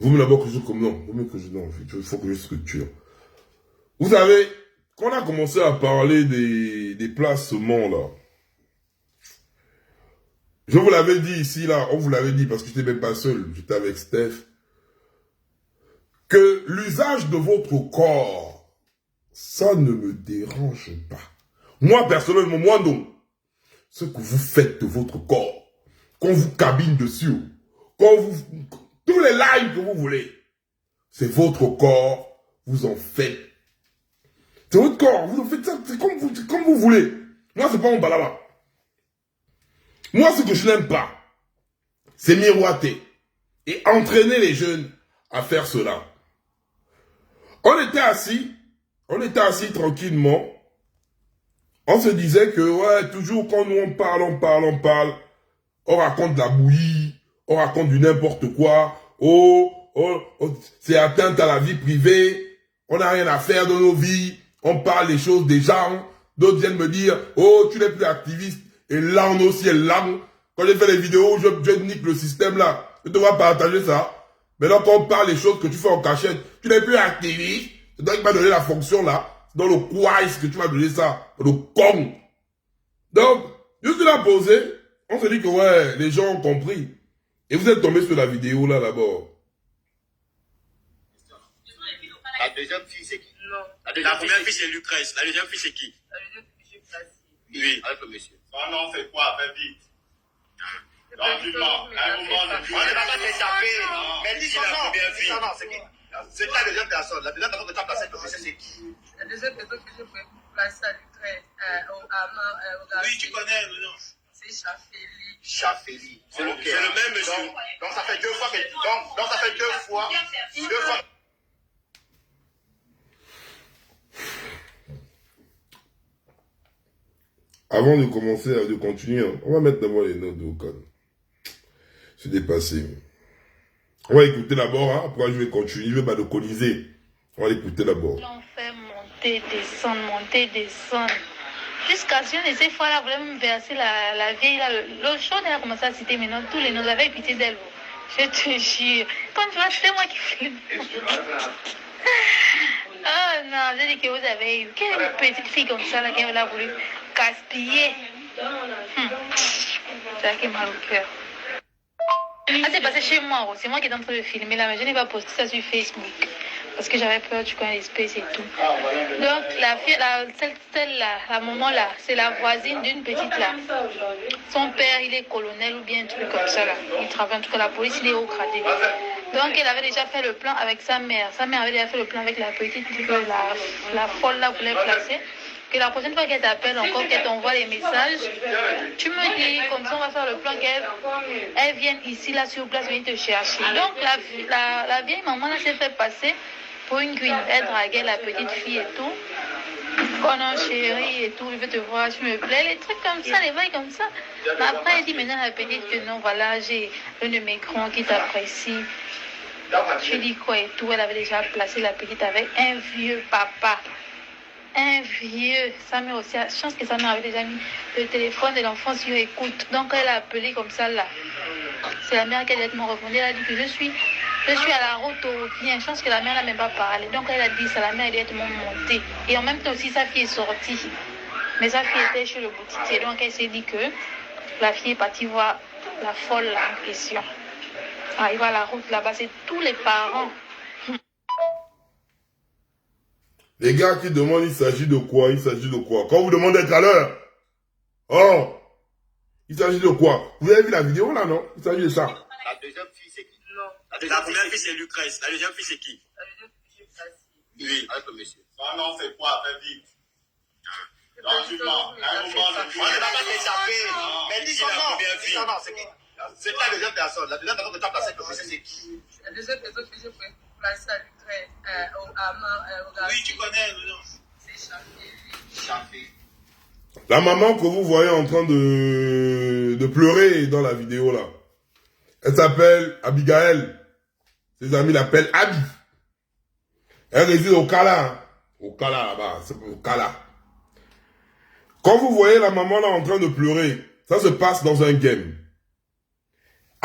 Vous me d'abord que je comme non. Vous me que je non. Il faut que je structure. Vous savez, quand on a commencé à parler des placements là, je vous l'avais dit ici là, on vous l'avait dit parce que j'étais même pas seul, j'étais avec Steph, que l'usage de votre corps, ça ne me dérange pas. Moi personnellement, moi non. Ce que vous faites de votre corps, qu'on vous cabine dessus, qu'on vous... tous les lives que vous voulez, c'est votre corps, vous en faites. C'est votre corps, vous en faites ça, c'est comme vous voulez. Moi, c'est pas mon balaba. Moi, ce que je n'aime pas, c'est miroiter et entraîner les jeunes à faire cela. On était assis tranquillement. On se disait que, ouais, toujours quand nous on parle, on raconte de la bouillie, on raconte du n'importe quoi, c'est atteinte à la vie privée, on n'a rien à faire de nos vies, on parle des choses des gens, d'autres viennent me dire, oh, tu n'es plus activiste, et là, on aussi est là. Quand j'ai fait les vidéos, je nique le système là, je te vois partager ça. Maintenant, quand on parle des choses que tu fais en cachette, tu n'es plus activiste, c'est toi qui m'as donné la fonction là, dans le quiz que tu m'as donné ça, le con. Donc, je suis là posé, on se dit que ouais, les gens ont compris. Et vous êtes tombé sur la vidéo là d'abord. La deuxième fille c'est qui? Non. La première fille c'est Lucrèce, la deuxième fille c'est qui? La deuxième fille, je suis placée. Oui, avec le monsieur. Son nom c'est quoi? Fais vite. Tranquillement. À un moment, On ne va pas t'échapper. Mais dis Dis son la nom. première Dis fille. son nom, c'est qui? C'est la deuxième personne. La deuxième personne que tu as placée avec le monsieur c'est qui? La deuxième personne que je peux placer à l'Ukraine, au Gambie, Oui, tu connais le nom. c'est Chafeli. Chafeli. C'est le même monsieur. Donc ça fait deux fois que... Donc ça fait deux fois. Avant de commencer, de continuer, on va mettre d'abord les notes de Okan. C'est dépassé. On va écouter d'abord, hein, après je vais continuer, je vais balconiser. On va l'écouter d'abord. On fait monter, descendre. Jusqu'à ce que ces fois-là, voulait me verser la vieille, là, le chaud, elle a commencé à citer maintenant tous les noms, j'avais pitié d'elle. Je te jure. Quand tu vois, c'est moi qui filme. Oh non, j'ai dit que vous avez eu. Quelle petite fille comme ça, là, qui a voulu gaspiller. Ça qui m'a mal au cœur. Ah, c'est passé chez moi, c'est moi qui étais en train de filmer là, mais je n'ai pas posté ça sur Facebook. Parce que j'avais peur, tu connais l'espèce et tout. Donc, la fille, celle-là, la maman là, c'est la voisine d'une petite là. Son père, il est colonel ou bien un truc comme ça là. Il travaille en tout cas la police, il est au gradé. Donc, elle avait déjà fait le plan avec sa mère. Sa mère avait déjà fait le plan avec la petite que la folle là voulait placer. Que la prochaine fois qu'elle t'appelle encore, qu'elle t'envoie les messages, tu me dis, comme ça on va faire le plan qu'elle vienne ici, là, sur place, venir te chercher. Donc la vieille maman là s'est fait passer pour une queen. Elle draguait la petite fille et tout. Oh non, chérie et tout, je veux te voir, tu me plais, les trucs comme ça, les vagues comme ça. Mais après, elle dit maintenant à la petite que non, voilà, j'ai un de mes crons qui t'apprécie. Je dis quoi et tout, elle avait déjà placé la petite avec un vieux papa. Un vieux, sa mère aussi, je pense que sa mère avait déjà mis le téléphone de l'enfant sur écoute. Donc elle a appelé comme ça là. C'est la mère qui a directement répondu. Elle a dit que je suis à la route au bien. Je pense que la mère n'a même pas parlé. Donc elle a dit ça, la mère est directement montée. Et en même temps aussi sa fille est sortie. Mais sa fille était chez le boutiquier. Donc elle s'est dit que la fille est partie voir la folle là, en question. Ah, il va à la route là-bas, c'est tous les parents. Les gars qui demandent, il s'agit de quoi? Il s'agit de quoi? Quand vous demandez d'être à l'heure. Oh! Il s'agit de quoi? Vous avez vu la vidéo là, non? Il s'agit de ça. La deuxième fille c'est qui? Non. La première fille c'est Lucrèce, la deuxième fille c'est qui? La deuxième fille, je suis placée. Oui, avec le monsieur. Son nom c'est quoi? Fais vite. Tranquillement. À un moment, On ne va pas t'échapper. Mais dis son nom. Dis son nom, c'est qui? C'est la deuxième personne. La deuxième personne que tu as placée avec le monsieur c'est qui? La deuxième personne que je peux placer à l'Ukraine, au Gambie, Oui, tu connais le nom. c'est Chafeli. Chafeli. La maman que vous voyez en train de pleurer dans la vidéo là, elle s'appelle Abigail. Ses amis l'appellent Abi. Elle réside au Kala. Hein. Au Kala là-bas, c'est au Kala. Quand vous voyez la maman là en train de pleurer, ça se passe dans un game.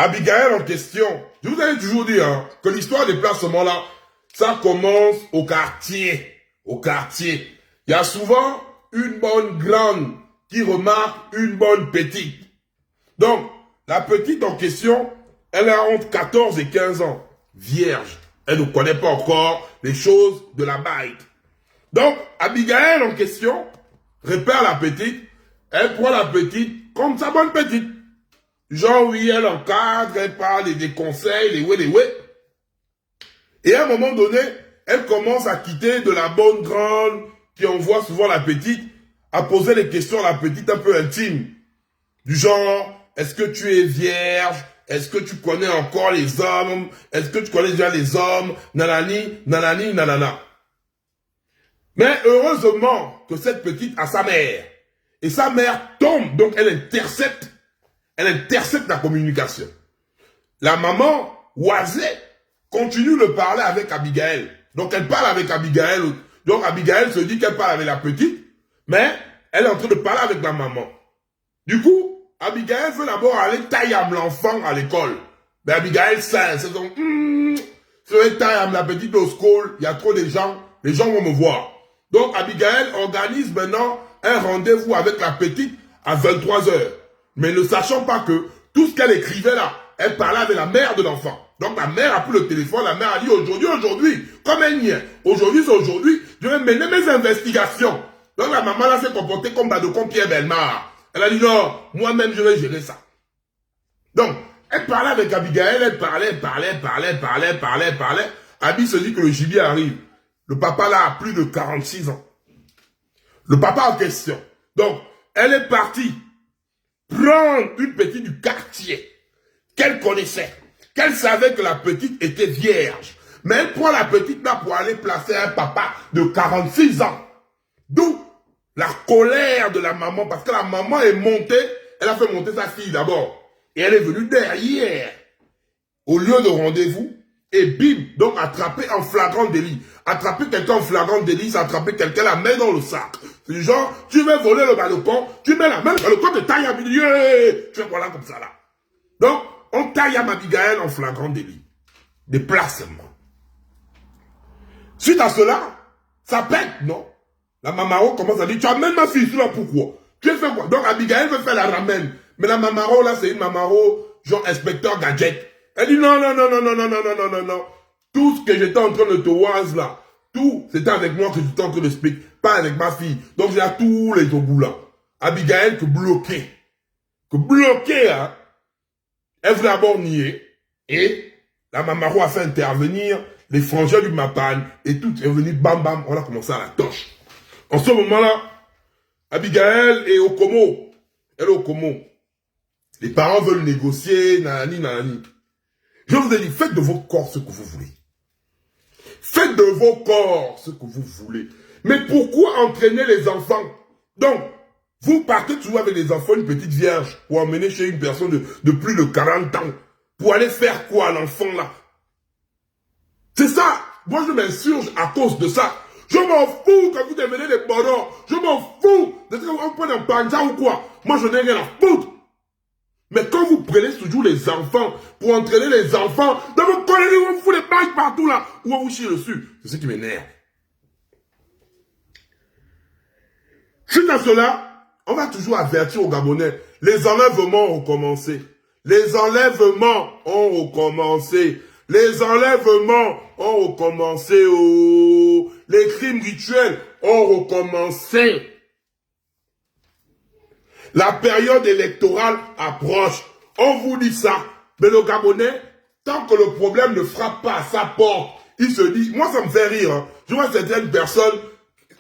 Abigail en question, je vous avais toujours dit hein, que l'histoire des placements-là, ça commence au quartier. Au quartier. Il y a souvent une bonne grande qui remarque une bonne petite. Donc, la petite en question, elle a entre 14 et 15 ans. Vierge. Elle ne connaît pas encore les choses de la bite. Donc, Abigail en question repère la petite. Elle prend la petite comme sa bonne petite. Genre, oui, elle encadre, elle parle des conseils, les ouais. Et à un moment donné, elle commence à quitter de la bonne grande qui envoie souvent la petite à poser des questions à la petite un peu intimes. Du genre, est-ce que tu es vierge? Est-ce que tu connais encore les hommes? Est-ce que tu connais déjà les hommes? Nanani, nanani, nanana. Mais heureusement que cette petite a sa mère. Et sa mère tombe, donc elle intercepte la communication. La maman, oisée, continue de parler avec Abigail. Donc elle parle avec Abigail. Donc Abigail se dit qu'elle parle avec la petite, mais elle est en train de parler avec la maman. Du coup, Abigail veut d'abord aller tailler l'enfant à l'école. Mais Abigail sait, c'est donc, je vais tailler la petite au school, il y a trop de gens, les gens vont me voir. Donc Abigail organise maintenant un rendez-vous avec la petite à 23h. Mais ne sachant pas que tout ce qu'elle écrivait là, elle parlait avec la mère de l'enfant. Donc la mère a pris le téléphone, la mère a dit aujourd'hui, comme elle n'y est, aujourd'hui c'est aujourd'hui, je vais mener mes investigations. Donc la maman là s'est comportée comme Badocon Pierre Belmar. Elle a dit non, moi-même je vais gérer ça. Donc, elle parlait avec Abigail, elle parlait. Abi se dit que le gibier arrive. Le papa là a plus de 46 ans. Le papa en question. Donc, elle est partie prendre une petite du quartier qu'elle connaissait, qu'elle savait que la petite était vierge. Mais elle prend la petite là pour aller placer un papa de 46 ans. D'où la colère de la maman, parce que la maman est montée, elle a fait monter sa fille d'abord. Et elle est venue derrière, au lieu de rendez-vous, et bim, donc attraper en flagrant délit. Attraper quelqu'un en flagrant délit, c'est attraper quelqu'un, la main dans le sac. C'est du genre, tu veux voler le balcon, tu mets la main dans le balcon, tu tailles à milieu, tu fais voilà comme ça là. Donc, on taille à Abigail en flagrant délit. Déplacement. Suite à cela, ça pète, non? La mamaro commence à dire, tu amènes ma fille, là, pourquoi? Tu fais quoi? Donc Abigail veut faire la ramène. Mais la mamaro, là, c'est une mamaro, genre inspecteur gadget. Elle dit, non. Tout ce que j'étais en train de te oise, là, tout, c'était avec moi que j'étais en train de expliquer, pas avec ma fille. Donc j'ai tous les obus là. Abigail que bloqué, hein. Elle voulait d'abord nier. Et la mamaro a fait intervenir les frangins du Mapan. Et tout est venu, bam, on a commencé à la torche. En ce moment-là, Abigail est au Como. Elle est au Como. Les parents veulent négocier, nanani. Je vous ai dit, faites de vos corps ce que vous voulez. Faites de vos corps ce que vous voulez. Mais pourquoi entraîner les enfants? Donc, vous partez toujours avec les enfants, une petite vierge, pour emmener chez une personne de plus de 40 ans. Pour aller faire quoi à l'enfant là? C'est ça. Moi, je m'insurge à cause de ça. Je m'en fous quand vous devenez des bonhommes. Je m'en fous de ce qu'on prend un panja ou quoi. Moi, je n'ai rien à foutre. Mais quand vous prenez toujours les enfants pour entraîner les enfants, dans vos conneries, on vous fout les bagues partout là, ou on vous chie dessus. C'est ce qui m'énerve. Suite à cela, on va toujours avertir aux Gabonais. Les enlèvements ont recommencé. Les enlèvements ont recommencé. Les enlèvements ont recommencé. Oh. Les crimes rituels ont recommencé. La période électorale approche. On vous dit ça. Mais le Gabonais, tant que le problème ne frappe pas à sa porte, il se dit, moi ça me fait rire. Hein. Je vois certaines personnes,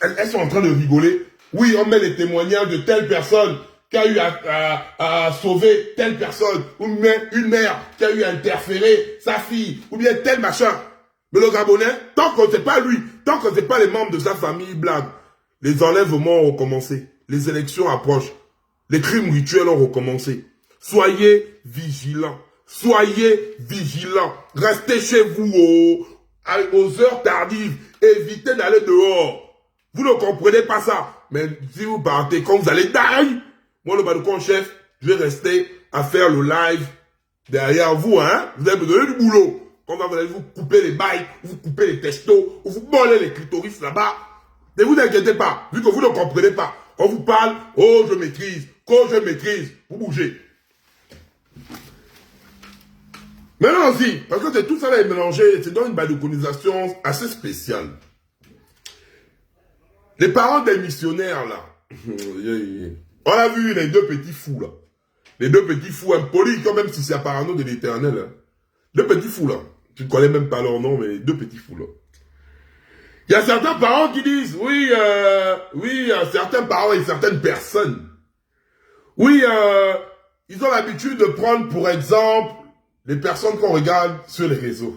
elles sont en train de rigoler. Oui, on met les témoignages de telle personne qui a eu à sauver telle personne. Ou une mère qui a eu à interférer sa fille. Ou bien tel machin. Mais le Gabonais, tant que c'est pas lui, tant que c'est pas les membres de sa famille, blague. Les enlèvements ont recommencé. Les élections approchent. Les crimes rituels ont recommencé. Soyez vigilants. Soyez vigilants. Restez chez vous aux heures tardives. Évitez d'aller dehors. Vous ne comprenez pas ça. Mais si vous partez, quand vous allez die, moi le Badocon chef, je vais rester à faire le live derrière vous, hein, vous allez me donner du boulot. Quand vous allez vous couper les bails, vous coupez les testos, vous mollez les clitoris là-bas. Ne vous inquiétez pas, vu que vous ne comprenez pas. On vous parle, oh je maîtrise, quand je maîtrise, vous bougez. Maintenant aussi, parce que tout ça là est mélangé, c'est dans une balconisation assez spéciale. Les parents des missionnaires là, on a vu les deux petits fous là. Les deux petits fous impolis, quand même si c'est apparemment de l'Éternel. Hein. Deux petits fous là. Tu ne connais même pas leur nom, mais deux petits fous là. Il y a certains parents qui disent, oui, certains parents et certaines personnes, oui, ils ont l'habitude de prendre pour exemple les personnes qu'on regarde sur les réseaux.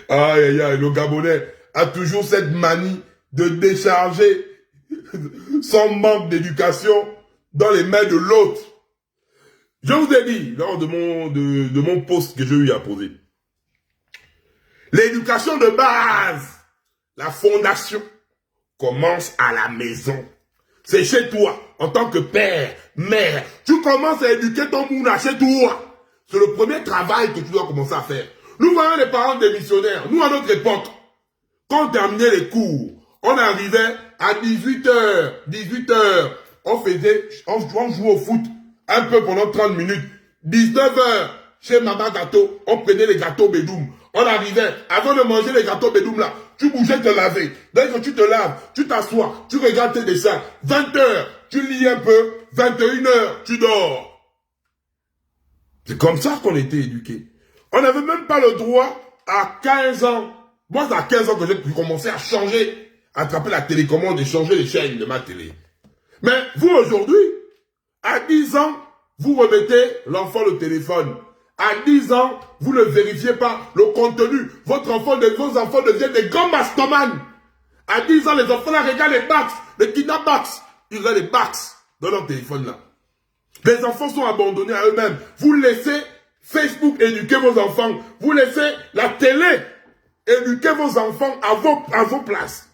Aïe, aïe, aïe, le Gabonais a toujours cette manie de décharger son manque d'éducation dans les mains de l'autre. Je vous ai dit, lors de mon post que j'ai eu à poser, l'éducation de base, la fondation, commence à la maison. C'est chez toi, en tant que père, mère. Tu commences à éduquer ton mouna chez toi. C'est le premier travail que tu dois commencer à faire. Nous voyons les parents des missionnaires. Nous, à notre époque, quand on terminait les cours, on arrivait à 18h. On jouait au foot un peu pendant 30 minutes. 19h, chez Maman Gâteau, on prenait les gâteaux Bédoum. On arrivait, avant de manger les gâteaux Bédoum là, tu bougeais te laver. Dès que tu te laves, tu t'assois, tu regardes tes dessins. 20h, tu lis un peu. 21h, tu dors. C'est comme ça qu'on était éduqués. On n'avait même pas le droit à 15 ans. Moi, c'est à 15 ans que j'ai pu commencer à changer, à attraper la télécommande et changer les chaînes de ma télé. Mais vous, aujourd'hui, à 10 ans, vous remettez l'enfant le téléphone. À 10 ans, vous ne vérifiez pas le contenu. Vos enfants deviennent des grands mastomanes. À 10 ans, les enfants là regardent les Bax, les kidnappers. Ils regardent les Bax dans leur téléphone là. Les enfants sont abandonnés à eux-mêmes. Vous laissez Facebook éduquer vos enfants. Vous laissez la télé éduquer vos enfants à vos places.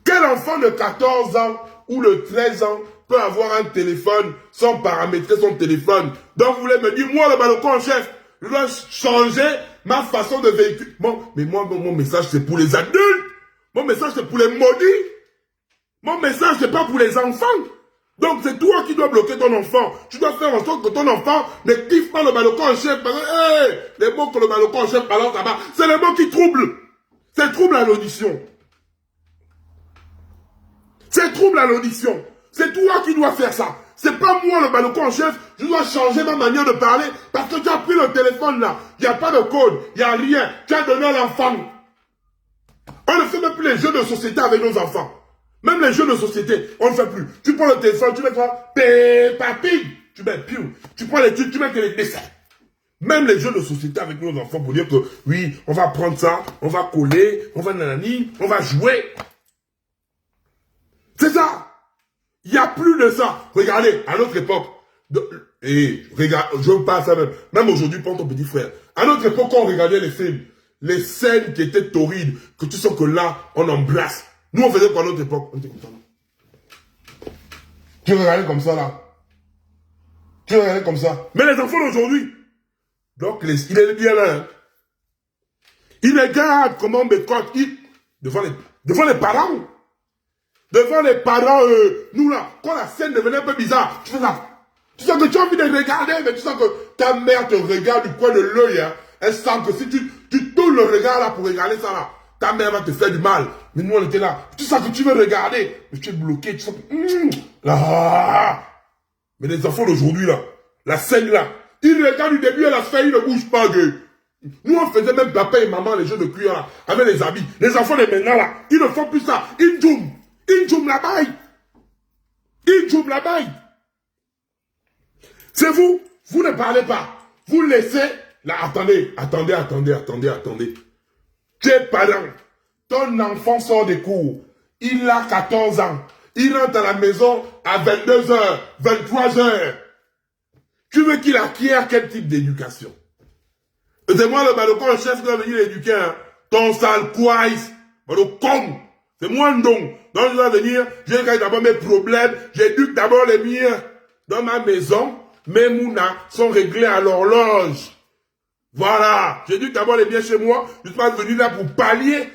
Quel enfant de 14 ans ou de 13 ans peut avoir un téléphone sans paramétrer son téléphone? Donc vous voulez me dire, moi le balcon en chef, je dois changer ma façon de véhiculer. Bon, mais moi, mon message c'est pour les adultes. Mon message c'est pour les maudits. Mon message c'est pas pour les enfants. Donc c'est toi qui dois bloquer ton enfant. Tu dois faire en sorte que ton enfant ne kiffe pas le balcon en chef. Parce que, les mots que le balcon en chef balance là-bas, c'est les mots qui troublent. C'est trouble à l'audition. C'est trouble à l'audition. C'est toi qui dois faire ça. C'est pas moi le balcon en chef. Je dois changer ma manière de parler parce que tu as pris le téléphone là. Il n'y a pas de code. Il n'y a rien. Tu as donné à l'enfant. On ne fait même plus les jeux de société avec nos enfants. Même les jeux de société, on ne fait plus. Tu prends le téléphone, tu mets quoi? Papi. Tu mets piou. Tu prends les trucs, tu mets que les dessins. Même les jeux de société avec nos enfants pour dire que oui, on va prendre ça, on va coller, on va nanani, on va jouer. C'est ça. Il n'y a plus de ça. Regardez, à notre époque, regarde, je vous parle ça même aujourd'hui, pour ton petit frère. À notre époque, quand on regardait les films, les scènes qui étaient torrides, que tu sens que là, on embrasse. Nous, on faisait quoi à notre époque? On était comme ça, là. Tu regardais comme ça, là. Tu regardais comme ça. Mais les enfants d'aujourd'hui, donc, il est bien là. Hein. Il regarde comment on me cote devant les parents. Devant les parents, nous là, quand la scène devenait un peu bizarre, tu fais ça. Tu sens que tu as envie de regarder, mais tu sens que ta mère te regarde du coin de l'œil. Hein. Elle sent que si tu tournes le regard là pour regarder ça là, ta mère va te faire du mal. Mais nous on était là. Tu sens que tu veux regarder, mais tu es bloqué. Tu sens que... là. Mais les enfants d'aujourd'hui là, la scène là, ils regardent du début à la fin, ils ne bougent pas. Nous on faisait même papa et maman les jeux de cuir là, avec les habits. Les enfants de maintenant là, ils ne font plus ça. Ils jouent là-bas. Ils jouent là-bas. C'est vous ne parlez pas. Vous laissez... Là, attendez. Tu es parent. Ton enfant sort des cours. Il a 14 ans. Il rentre à la maison à 22h, 23h. Tu veux qu'il acquiert quel type d'éducation? C'est moi le balcon chef qui va venir l'éduquer. Hein. Ton sale quaïs. Balcon. C'est moi donc. Donc je dois venir, je regarde d'abord mes problèmes. J'éduque d'abord les miens. Dans ma maison, mes mounas sont réglés à l'horloge. Voilà. J'ai dit d'abord les biens chez moi. Je suis pas venu là pour pallier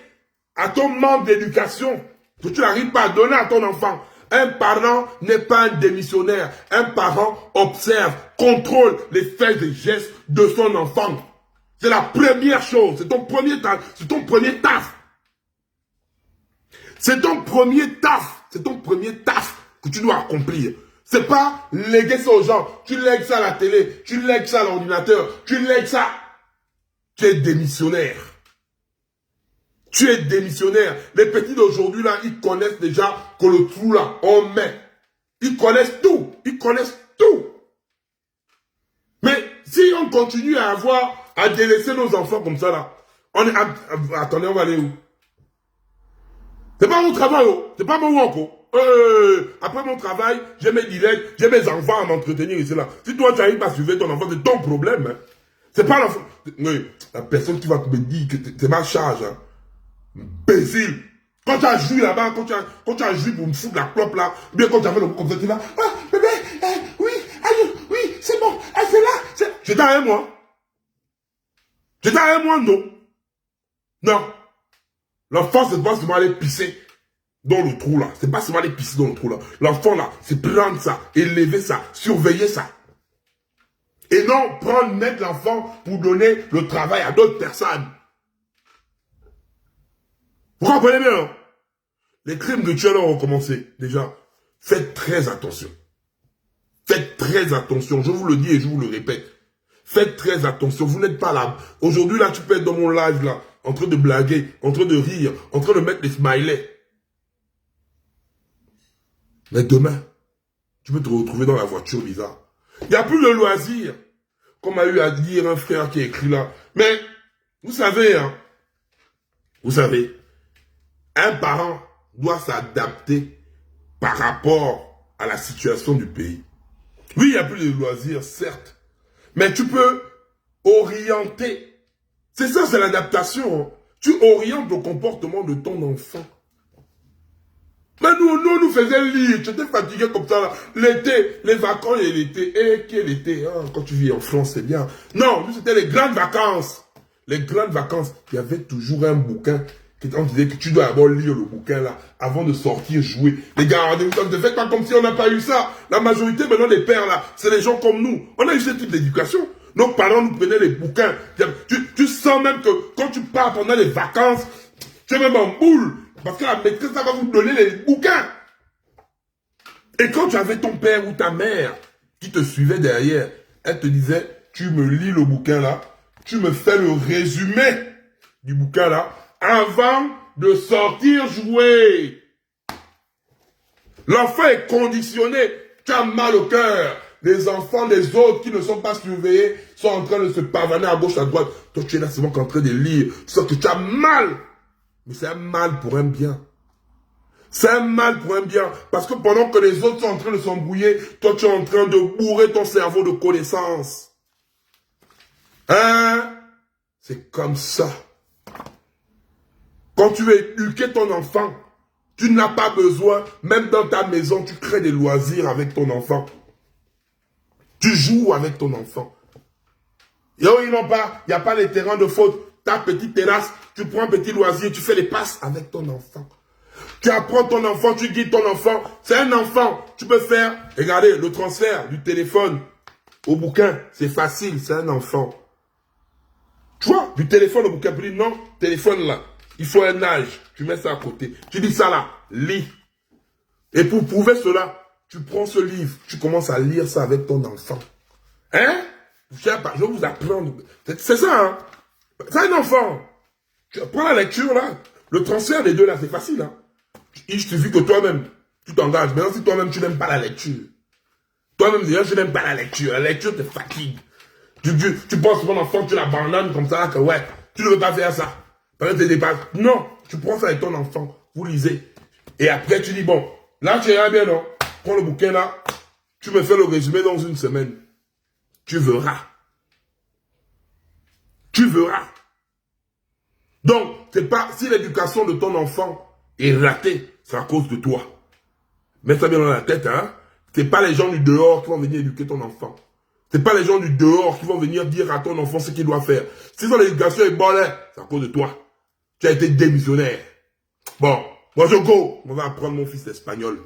à ton manque d'éducation que tu n'arrives pas à donner à ton enfant. Un parent n'est pas un démissionnaire. Un parent observe, contrôle les faits et gestes de son enfant. C'est la première chose. C'est ton premier taf. C'est ton premier taf. C'est ton premier taf. C'est ton premier taf que tu dois accomplir. C'est pas léguer ça aux gens. Tu lègues ça à la télé. Tu lègues ça à l'ordinateur. Tu lègues ça. Tu es démissionnaire. Tu es démissionnaire. Les petits d'aujourd'hui, là, ils connaissent déjà que le trou, là, on met. Ils connaissent tout. Ils connaissent tout. Mais si on continue à délaisser nos enfants comme ça, là, attendez, on va aller où? C'est pas mon travail, oh. C'est pas mon work, oh. Après mon travail, j'ai mes directs, j'ai mes enfants à m'entretenir ici, là. Si toi, tu n'arrives pas à suivre ton enfant, c'est ton problème, hein. C'est pas l'enfant. Oui, la personne qui va te dire que c'est ma charge, hein. Imbécile. Quand tu as joué là-bas, quand tu as joué pour me foutre la clope là, bien quand tu as fait le coup comme ça, tu vas, ah, bébé, oui, aïe, oui, c'est bon, elle fait là, j'étais avec moi. J'étais avec moi, non. Non. L'enfant, c'est pas seulement aller pisser dans le trou là. C'est pas seulement aller pisser dans le trou là. L'enfant là, c'est prendre ça, élever ça, surveiller ça. Et non mettre l'enfant pour donner le travail à d'autres personnes. Vous comprenez bien, non? Les crimes que tu as là ont recommencé. Déjà, faites très attention. Faites très attention. Je vous le dis et je vous le répète. Faites très attention. Vous n'êtes pas là. Aujourd'hui, là, tu peux être dans mon live, là, en train de blaguer, en train de rire, en train de mettre des smileys. Mais demain, tu peux te retrouver dans la voiture bizarre. Il n'y a plus de loisirs. Comme a eu à dire un frère qui a écrit là. Mais, vous savez, hein, vous savez, un parent doit s'adapter par rapport à la situation du pays. Oui, il n'y a plus de loisirs, certes. Mais tu peux orienter. C'est ça, c'est l'adaptation. Hein. Tu orientes le comportement de ton enfant. Mais nous faisions lire. Tu étais fatigué comme ça. L'été, les vacances et l'été. Et quel été hein, quand tu vis en France, c'est bien. Non, nous, c'était les grandes vacances. Les grandes vacances, il y avait toujours un bouquin. On disait que tu dois d'abord lire le bouquin là, avant de sortir jouer. Les gars, ne faites pas comme si on n'a pas eu ça. La majorité maintenant des pères là, c'est les gens comme nous. On a eu ce type d'éducation. Nos parents nous prenaient les bouquins. Tu sens même que quand tu pars pendant les vacances, tu es même en boule. Parce que la maîtresse ça va vous donner les bouquins. Et quand tu avais ton père ou ta mère qui te suivait derrière, elle te disait, tu me lis le bouquin là, tu me fais le résumé du bouquin là, avant de sortir jouer. L'enfant est conditionné. Tu as mal au cœur. Les enfants des autres qui ne sont pas surveillés sont en train de se pavaner à gauche, à droite. Toi, tu es là seulement en train de lire. Sauf que tu as mal. Mais c'est un mal pour un bien. C'est un mal pour un bien. Parce que pendant que les autres sont en train de s'embrouiller, toi, tu es en train de bourrer ton cerveau de connaissances. Hein? C'est comme ça. Quand tu veux éduquer ton enfant, tu n'as pas besoin, même dans ta maison, tu crées des loisirs avec ton enfant. Tu joues avec ton enfant. Il n'y a pas les terrains de foot. Ta petite terrasse, tu prends un petit loisir, tu fais des passes avec ton enfant. Tu apprends ton enfant, tu guides ton enfant. C'est un enfant. Tu peux faire, regardez, le transfert du téléphone au bouquin. C'est facile, c'est un enfant. Tu vois, du téléphone au bouquin. Puis non, téléphone là. Il faut un âge. Tu mets ça à côté. Tu dis ça là, lis. Et pour prouver cela, tu prends ce livre. Tu commences à lire ça avec ton enfant. Hein? Je vais vous apprendre. C'est ça, hein? C'est un enfant. Tu prends la lecture là. Le transfert des deux là, c'est facile, hein? Il suffit que toi-même, tu t'engages. Maintenant, si toi-même, tu n'aimes pas la lecture. Toi-même, déjà, je n'aime pas la lecture. La lecture te fatigue. Tu penses que ton enfant, tu l'abandonnes comme ça, que ouais, tu ne veux pas faire ça. Non, tu prends ça avec ton enfant, vous lisez. Et après, tu dis, bon, là, tu iras bien, non? Prends le bouquin là, tu me fais le résumé dans une semaine. Tu verras. Tu verras. Donc, c'est pas, si l'éducation de ton enfant est ratée, c'est à cause de toi. Mets ça bien dans la tête, hein? C'est pas les gens du dehors qui vont venir éduquer ton enfant. C'est pas les gens du dehors qui vont venir dire à ton enfant ce qu'il doit faire. Si son éducation est bonne, c'est à cause de toi. Tu as été démissionnaire. Bon, moi je go. On va apprendre mon fils l'espagnol.